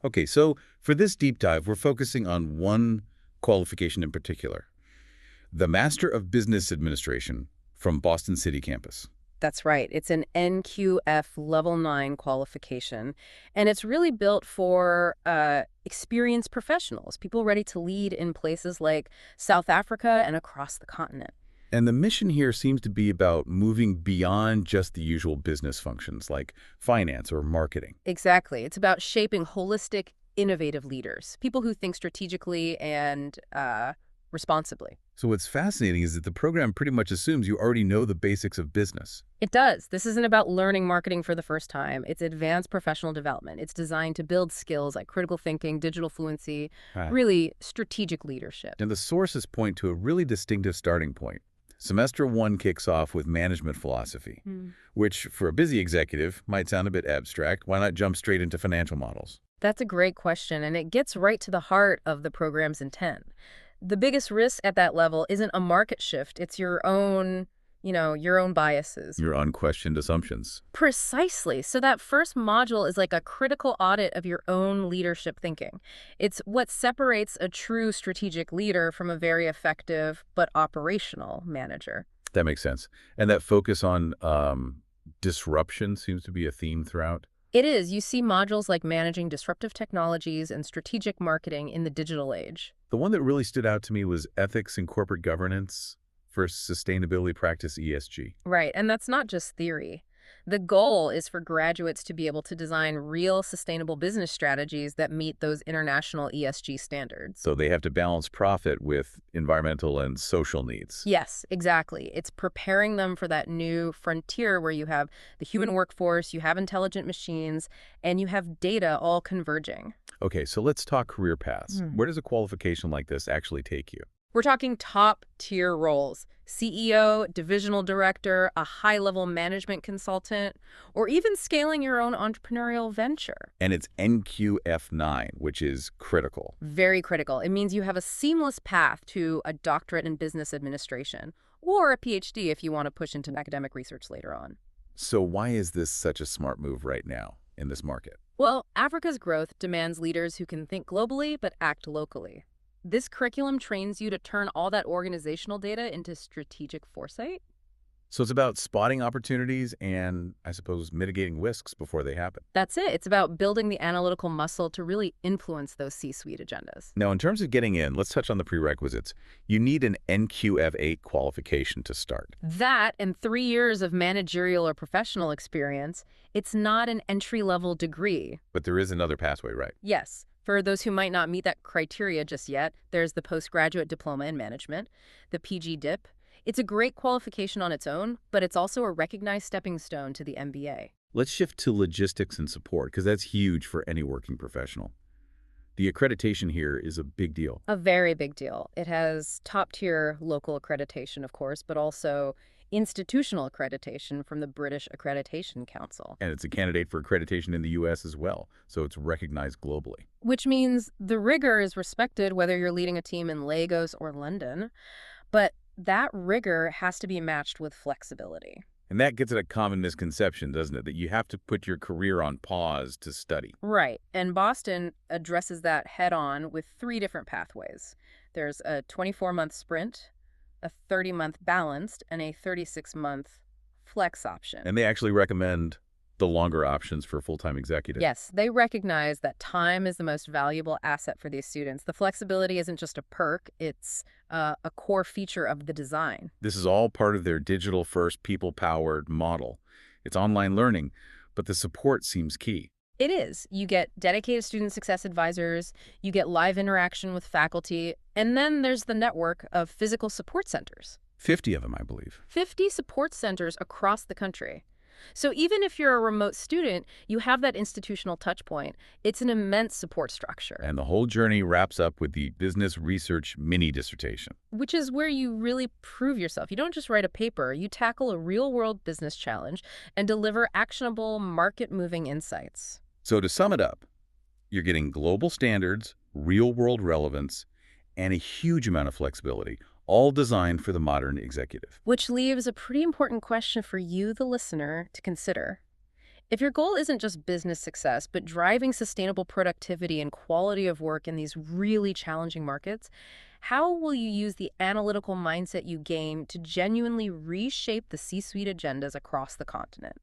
Okay, so for this deep dive, we're focusing on one qualification in particular, the Master of Business Administration from Boston City campus. That's right. It's an NQF Level 9 qualification, and it's really built for experienced professionals, people ready to lead in places like South Africa and across the continent. And the mission here seems to be about moving beyond just the usual business functions like finance or marketing. Exactly. It's about shaping holistic, innovative leaders, people who think strategically and responsibly. So what's fascinating is that the program pretty much assumes you already know the basics of business. It does. This isn't about learning marketing for the first time. It's advanced professional development. It's designed to build skills like critical thinking, digital fluency, Right. really strategic leadership. And the sources point to a really distinctive starting point. Semester 1 kicks off with management philosophy, Hmm. which for a busy executive might sound a bit abstract. Why not jump straight into financial models? That's a great question, and it gets right to the heart of the program's intent. The biggest risk at that level isn't a market shift. It's your own biases. Your unquestioned assumptions. Precisely. So that first module is like a critical audit of your own leadership thinking. It's what separates a true strategic leader from a very effective but operational manager. That makes sense. And that focus on disruption seems to be a theme throughout. It is. You see modules like managing disruptive technologies and strategic marketing in the digital age. The one that really stood out to me was ethics and corporate governance for sustainability practice ESG. Right, and that's not just theory. The goal is for graduates to be able to design real sustainable business strategies that meet those international ESG standards. So they have to balance profit with environmental and social needs. Yes, exactly. It's preparing them for that new frontier where you have the human workforce, you have intelligent machines, and you have data all converging. Okay, so let's talk career paths. Hmm. Where does a qualification like this actually take you? We're talking top tier roles: CEO, divisional director, a high level management consultant, or even scaling your own entrepreneurial venture. And it's NQF9, which is critical. Very critical. It means you have a seamless path to a doctorate in business administration or a PhD if you want to push into academic research later on. So why is this such a smart move right now in this market? Well, Africa's growth demands leaders who can think globally but act locally. This curriculum trains you to turn all that organizational data into strategic foresight. So it's about spotting opportunities and, I suppose, mitigating risks before they happen. That's it. It's about building the analytical muscle to really influence those C-suite agendas. Now, in terms of getting in, let's touch on the prerequisites. You need an NQF8 qualification to start. That and 3 years of managerial or professional experience, it's not an entry-level degree. But there is another pathway, right? Yes, for those who might not meet that criteria just yet, there's the postgraduate diploma in management, the PG DIP. It's a great qualification on its own, but it's also a recognized stepping stone to the MBA. Let's shift to logistics and support, because that's huge for any working professional. The accreditation here is a big deal. A very big deal. It has top-tier local accreditation, of course, but also institutional accreditation from the British Accreditation Council. And it's a candidate for accreditation in the U.S. as well, so it's recognized globally. Which means the rigor is respected whether you're leading a team in Lagos or London, but that rigor has to be matched with flexibility. And that gets at a common misconception, doesn't it? That you have to put your career on pause to study. Right, and Boston addresses that head on with 3 different pathways. There's a 24-month sprint, a 30-month balanced, and a 36-month flex option. And they actually recommend the longer options for full-time executives. Yes, they recognize that time is the most valuable asset for these students. The flexibility isn't just a perk, it's a core feature of the design. This is all part of their digital-first, people-powered model. It's online learning, but the support seems key. It is. You get dedicated student success advisors, you get live interaction with faculty, and then there's the network of physical support centers. 50 of them, I believe. 50 support centers across the country. So even if you're a remote student, you have that institutional touch point. It's an immense support structure. And the whole journey wraps up with the business research mini dissertation. Which is where you really prove yourself. You don't just write a paper, you tackle a real-world business challenge and deliver actionable, market-moving insights. So to sum it up, you're getting global standards, real-world relevance, and a huge amount of flexibility, all designed for the modern executive. Which leaves a pretty important question for you, the listener, to consider. If your goal isn't just business success, but driving sustainable productivity and quality of work in these really challenging markets, how will you use the analytical mindset you gain to genuinely reshape the C-suite agendas across the continent?